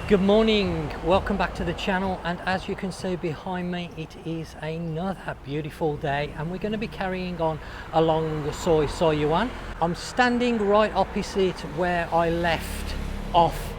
Good morning, welcome back to the channel, and as you can see behind me it is another beautiful day and we're going to be carrying on along the Soi Saiyuan. I'm standing right opposite where I left off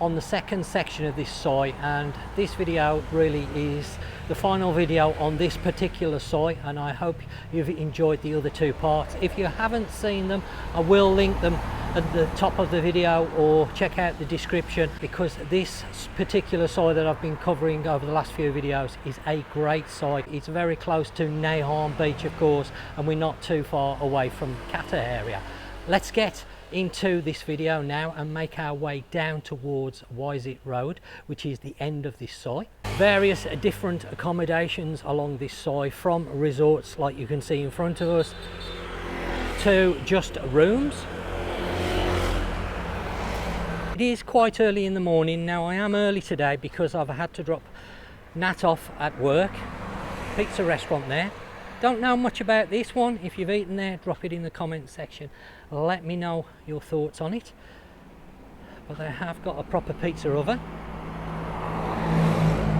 on the second section of this Soi, and this video really is the final video on this particular Soi, and I hope you've enjoyed the other two parts. If you haven't seen them, I will link them at the top of the video, or check out the description, because this particular Soi that I've been covering over the last few videos is a great Soi. It's very close to Nay Harm Beach, of course, and we're not too far away from Kata area. Let's get into this video now and make our way down towards Wisit Road, which is the end of this Soi. Various different accommodations along this Soi, from resorts like you can see in front of us to just rooms. It is quite early in the morning now. I am early today because I've had to drop Nat off at work. Pizza restaurant there. Don't know much about this one. If you've eaten there, drop it in the comment section. Let me know your thoughts on it. But they have got a proper pizza oven.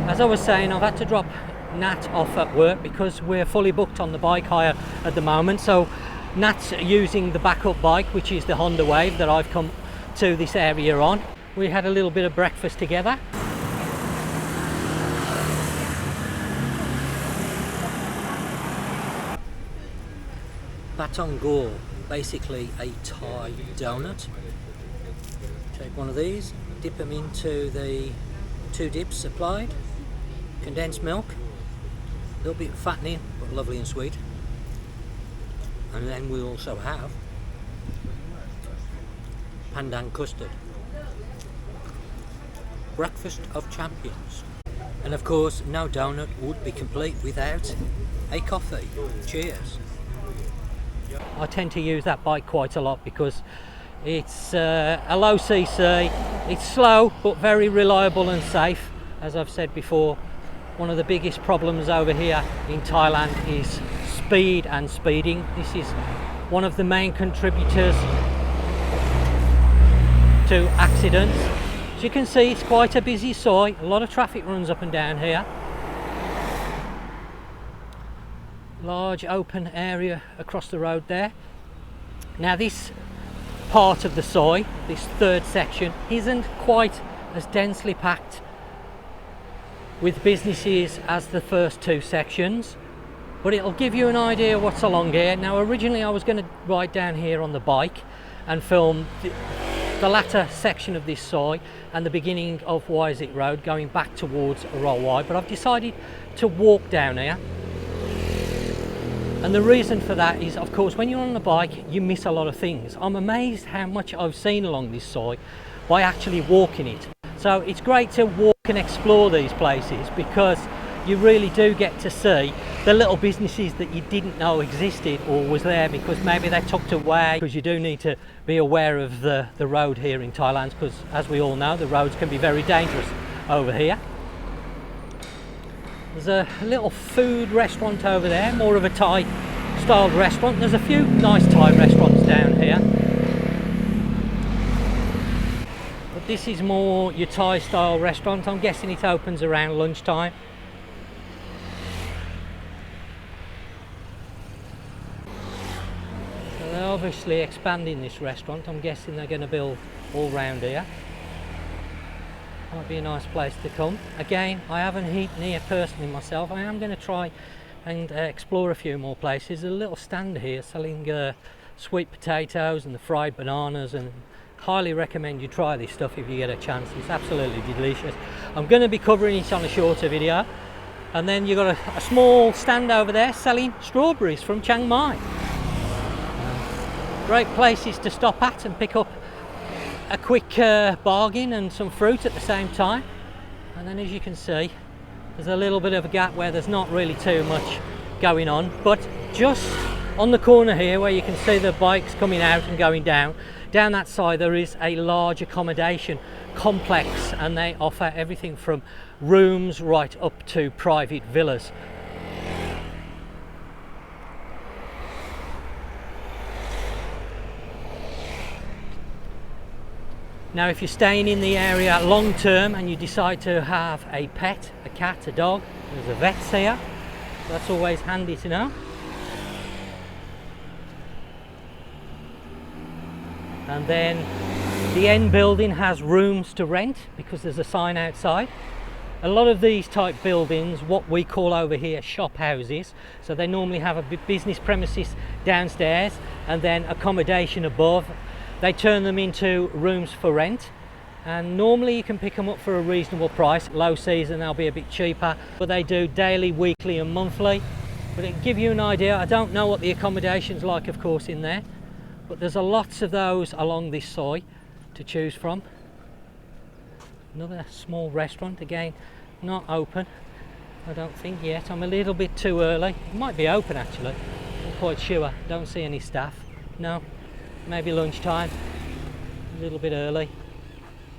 As I was saying, I've had to drop Nat off at work because we're fully booked on the bike hire at the moment. So Nat's using the backup bike, which is the Honda Wave that I've come to this area on. We had a little bit of breakfast together. Batong Gore, basically a Thai donut. Take one of these, dip them into the two dips supplied, condensed milk, a little bit fattening but lovely and sweet, and then we also have pandan custard. Breakfast of champions. And of course, no donut would be complete without a coffee. Cheers. I tend to use that bike quite a lot because it's a low CC, it's slow but very reliable and safe. As I've said before, one of the biggest problems over here in Thailand is speed and speeding. This is one of the main contributors to accidents. As you can see, it's quite a busy Soi. A lot of traffic runs up and down here. Large open area across the road there. Now this part of the Soi, this third section, isn't quite as densely packed with businesses as the first two sections, but it'll give you an idea what's along here. Now originally I was going to ride down here on the bike and film the latter section of this Soi and the beginning of Wisit Road going back towards Rawai, but I've decided to walk down here. And the reason for that is, of course, when you're on the bike you miss a lot of things. I'm amazed how much I've seen along this Soi by actually walking it. So it's great to walk and explore these places because you really do get to see the little businesses that you didn't know existed or was there because maybe they're tucked away. Because you do need to be aware of the road here in Thailand, because as we all know, the roads can be very dangerous over here. There's a little food restaurant over there, more of a Thai styled restaurant. There's a few nice Thai restaurants down here, but this is more your Thai style restaurant. I'm guessing it opens around lunchtime. So they're obviously expanding this restaurant. I'm guessing they're going to build all round here. Might be a nice place to come. Again, I haven't eaten here personally myself. I am going to try and explore a few more places. There's a little stand here selling sweet potatoes and the fried bananas, and highly recommend you try this stuff if you get a chance. It's absolutely delicious. I'm going to be covering it on a shorter video. And then you've got a small stand over there selling strawberries from Chiang Mai. Great places to stop at and pick up a quick bargain and some fruit at the same time. And then as you can see, there's a little bit of a gap where there's not really too much going on, but just on the corner here where you can see the bikes coming out and going down that side, there is a large accommodation complex, and they offer everything from rooms right up to private villas. Now if you're staying in the area long term and you decide to have a pet, a cat, a dog, there's a vet's here. That's always handy to know. And then the end building has rooms to rent because there's a sign outside. A lot of these type buildings, what we call over here shop houses, so they normally have a business premises downstairs and then accommodation above. They turn them into rooms for rent, and normally you can pick them up for a reasonable price. Low season they'll be a bit cheaper, but they do daily, weekly and monthly. But it'll give you an idea. I don't know what the accommodation's like, of course, in there, but there's a lots of those along this side to choose from. Another small restaurant, again not open I don't think yet. I'm a little bit too early. It might be open actually, not quite sure. Don't see any staff. No, maybe lunchtime, a little bit early.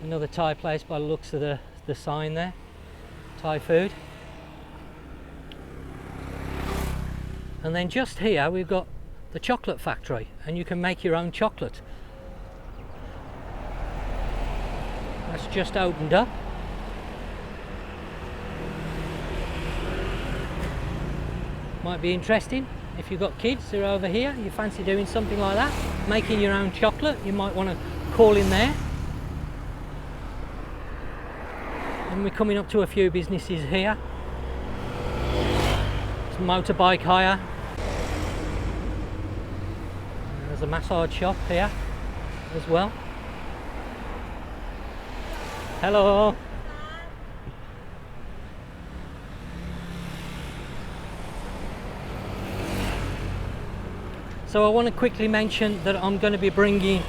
Another Thai place by the looks of the sign there. Thai food. And then just here we've got the chocolate factory, and you can make your own chocolate. That's just opened up. Might be interesting if you've got kids who are over here, you fancy doing something like that, making your own chocolate. You might want to call in there. And we're coming up to a few businesses here. Some motorbike hire. There's a massage shop here as well. Hello. So I want to quickly mention that I'm going to be bringing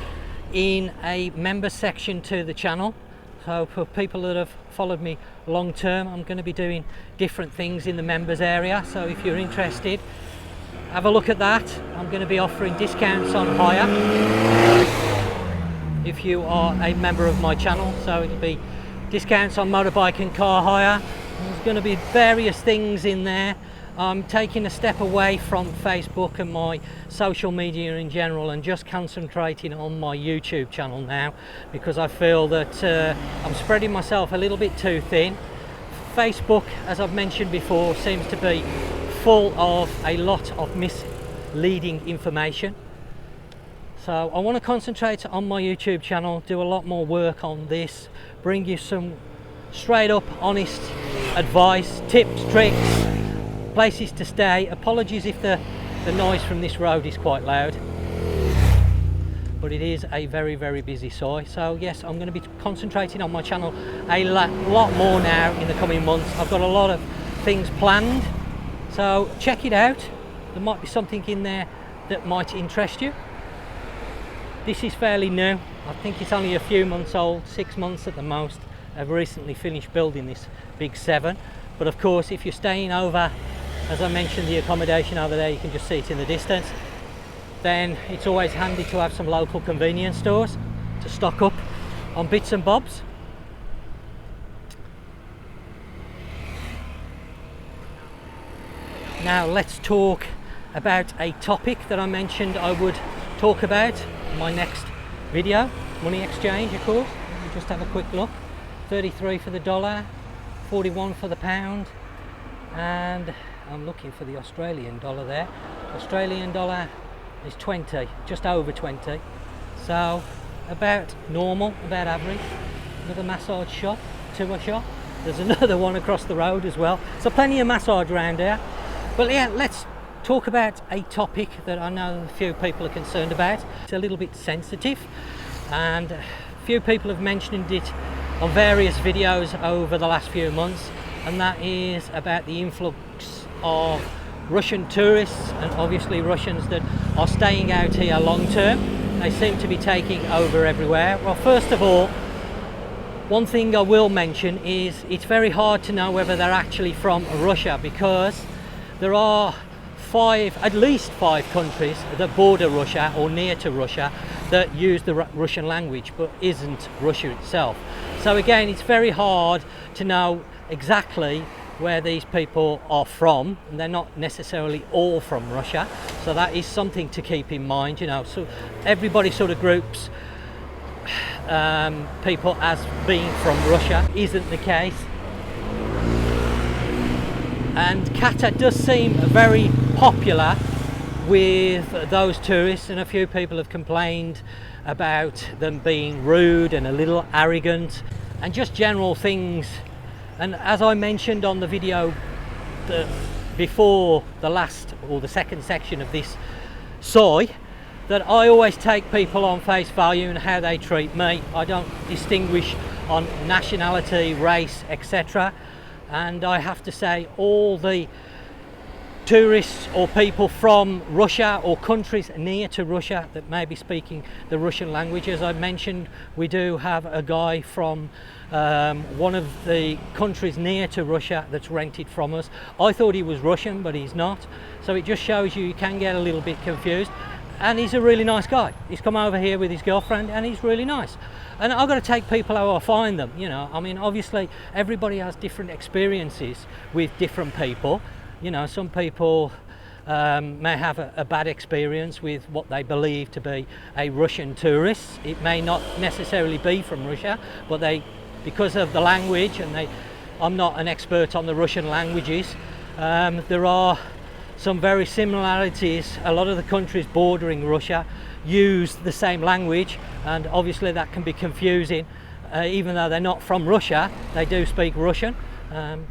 in a member section to the channel. So for people that have followed me long term, I'm going to be doing different things in the members area. So if you're interested, have a look at that. I'm going to be offering discounts on hire if you are a member of my channel. So it'll be discounts on motorbike and car hire. There's going to be various things in there. I'm taking a step away from Facebook and my social media in general and just concentrating on my YouTube channel now, because I feel that I'm spreading myself a little bit too thin. Facebook, as I've mentioned before, seems to be full of a lot of misleading information. So I want to concentrate on my YouTube channel, do a lot more work on this, bring you some straight up honest advice, tips, tricks, places to stay. Apologies if the noise from this road is quite loud, but it is a very, very busy Soi. So yes, I'm going to be concentrating on my channel a lot more now in the coming months. I've got a lot of things planned, so check it out. There might be something in there that might interest you. This is fairly new. I think it's only a few months old, 6 months at the most. I've recently finished building this big 7, but of course if you're staying over, as I mentioned, the accommodation over there, you can just see it in the distance, then it's always handy to have some local convenience stores to stock up on bits and bobs. Now let's talk about a topic that I mentioned I would talk about in my next video. Money exchange, of course. Let me just have a quick look. 33 for the dollar, 41 for the pound, and I'm looking for the Australian dollar there. Australian dollar is 20, just over 20. So about normal, about average. Another massage shop, tour shop. There's another one across the road as well. So plenty of massage around here. But yeah, let's talk about a topic that I know a few people are concerned about. It's a little bit sensitive, and a few people have mentioned it on various videos over the last few months, and that is about the influx of Russian tourists and obviously Russians that are staying out here long term. They seem to be taking over everywhere. Well, first of all, one thing I will mention is it's very hard to know whether they're actually from Russia, because there are at least five countries that border Russia or near to Russia that use the Russian language but isn't Russia itself. So again, it's very hard to know exactly where these people are from, and they're not necessarily all from Russia. So that is something to keep in mind, you know. So everybody sort of groups people as being from Russia. Isn't the case. And Qatar does seem very popular with those tourists, and a few people have complained about them being rude and a little arrogant and just general things. And as I mentioned on the video before the last or the second section of this Soi, that I always take people on face value and how they treat me. I don't distinguish on nationality, race, etc. And I have to say, all the tourists or people from Russia or countries near to Russia that may be speaking the Russian language, as I mentioned, we do have a guy from one of the countries near to Russia that's rented from us. I thought he was Russian, but he's not. So it just shows you can get a little bit confused. And he's a really nice guy. He's come over here with his girlfriend and he's really nice. And I've got to take people how I find them, you know. I mean, obviously everybody has different experiences with different people. You know, some people may have a bad experience with what they believe to be a Russian tourist. It may not necessarily be from Russia, but because of the language, and I'm not an expert on the Russian languages, there are some very similarities. A lot of the countries bordering Russia use the same language, and obviously that can be confusing. Even though they're not from Russia, they do speak Russian.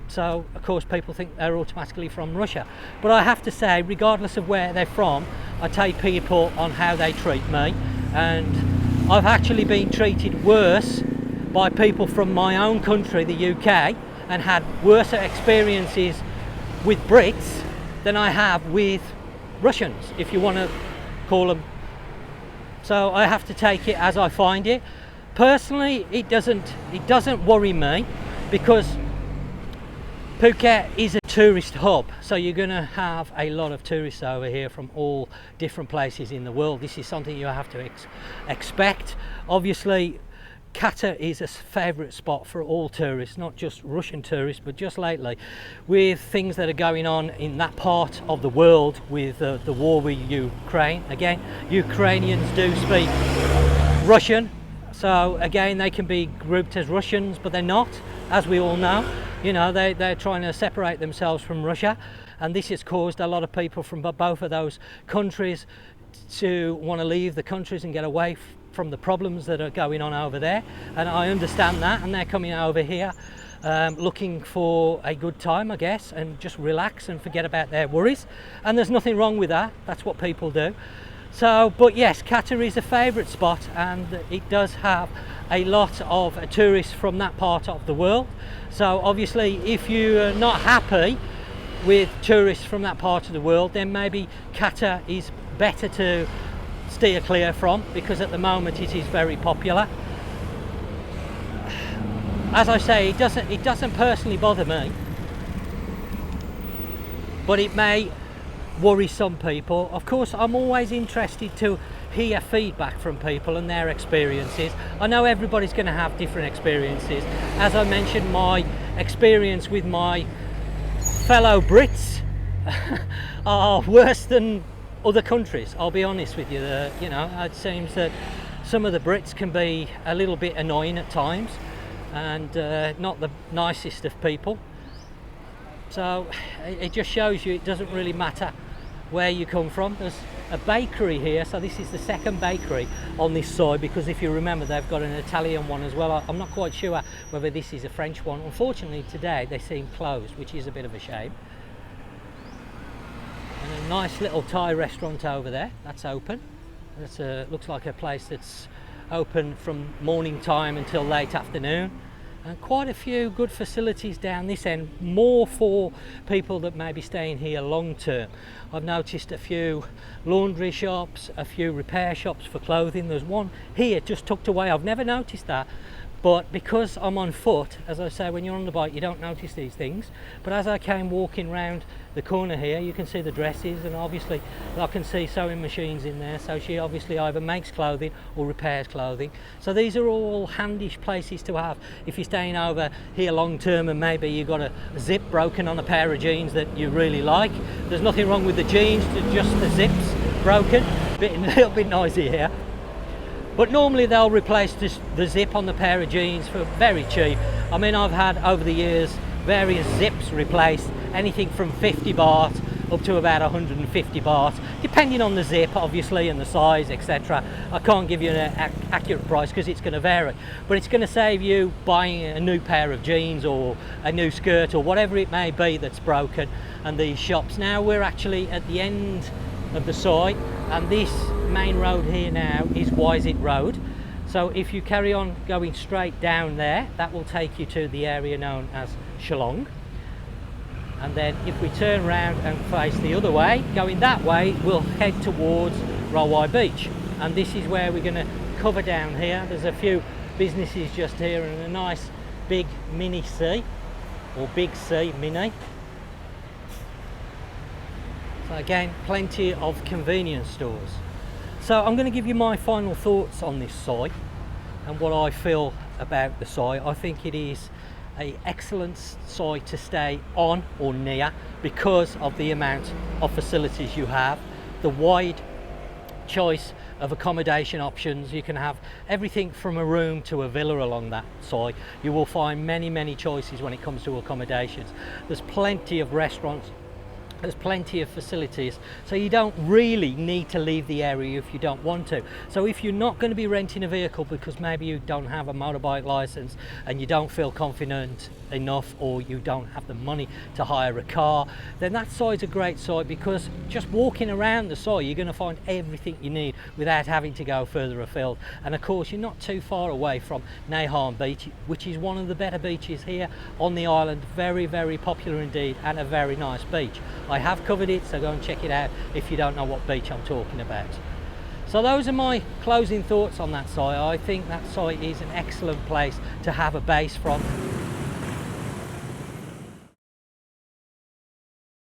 So of course people think they're automatically from Russia. But I have to say, regardless of where they're from, I take people on how they treat me. And I've actually been treated worse by people from my own country, the UK, and had worse experiences with Brits than I have with Russians, if you want to call them. So I have to take it as I find it. Personally, it doesn't worry me, because Phuket is a tourist hub, so you're going to have a lot of tourists over here from all different places in the world. This is something you have to expect. Obviously, Qatar is a favourite spot for all tourists, not just Russian tourists, but just lately, with things that are going on in that part of the world with the war with Ukraine. Again, Ukrainians do speak Russian, so again they can be grouped as Russians, but they're not, as we all know. You know, they're trying to separate themselves from Russia, and this has caused a lot of people from both of those countries to want to leave the countries and get away from the problems that are going on over there. And I understand that, and they're coming over here looking for a good time, I guess, and just relax and forget about their worries. And there's nothing wrong with that. That's what people do. So, but yes, Qatar is a favourite spot, and it does have a lot of tourists from that part of the world. So obviously, if you're not happy with tourists from that part of the world, then maybe Qatar is better to steer clear from, because at the moment it is very popular. As I say, it doesn't personally bother me, but it may worry some people. Of course, I'm always interested to hear feedback from people and their experiences. I know everybody's going to have different experiences. As I mentioned, my experience with my fellow Brits are worse than other countries. I'll be honest with you. You know, it seems that some of the Brits can be a little bit annoying at times, and not the nicest of people. So it just shows you it doesn't really matter where you come from. There's a bakery here, so this is the second bakery on this side, because if you remember, they've got an Italian one as well. I'm not quite sure whether this is a French one. Unfortunately today they seem closed, which is a bit of a shame. And a nice little Thai restaurant over there, that's open. It looks like a place that's open from morning time until late afternoon. And quite a few good facilities down this end, more for people that may be staying here long term. I've noticed a few laundry shops, a few repair shops for clothing. There's one here just tucked away. I've never noticed that, but because I'm on foot, as I say, when you're on the bike you don't notice these things. But as I came walking round the corner here, you can see the dresses, and obviously I can see sewing machines in there, so she obviously either makes clothing or repairs clothing. So these are all handy places to have if you're staying over here long term and maybe you've got a zip broken on a pair of jeans that you really like. There's nothing wrong with the jeans, just the zips broken. A little bit noisy here. but normally they'll replace the zip on the pair of jeans for very cheap. I mean, I've had over the years various zips replaced, anything from 50 baht up to about 150 baht, depending on the zip obviously and the size, etc. I can't give you an accurate price because it's going to vary, but it's going to save you buying a new pair of jeans or a new skirt or whatever it may be that's broken. And these shops, now we're actually at the end of the Soi, and this main road here now is Wisit Road. So if you carry on going straight down there, that will take you to the area known as Shillong. And then if we turn around and face the other way, going that way, we'll head towards Rawai Beach. And this is where we're going to cover down here. There's a few businesses just here and a nice big mini sea, or big sea mini. So again, plenty of convenience stores. So I'm going to give you my final thoughts on this Soi and what I feel about the Soi. I think it is an excellent Soi to stay on or near because of the amount of facilities you have, the wide choice of accommodation options. You can have everything from a room to a villa along that Soi. You will find many choices when it comes to accommodations. There's plenty of restaurants, there's plenty of facilities, so you don't really need to leave the area if you don't want to. So if you're not going to be renting a vehicle because maybe you don't have a motorbike license and you don't feel confident enough, or you don't have the money to hire a car, then that Soi is a great Soi, because just walking around the Soi you're going to find everything you need without having to go further afield. And of course you're not too far away from Nay Harm Beach, which is one of the better beaches here on the island. Very popular indeed, and a very nice beach. I have covered it, so go and check it out if you don't know what beach I'm talking about. So those are my closing thoughts on that Soi. I think that Soi is an excellent place to have a base from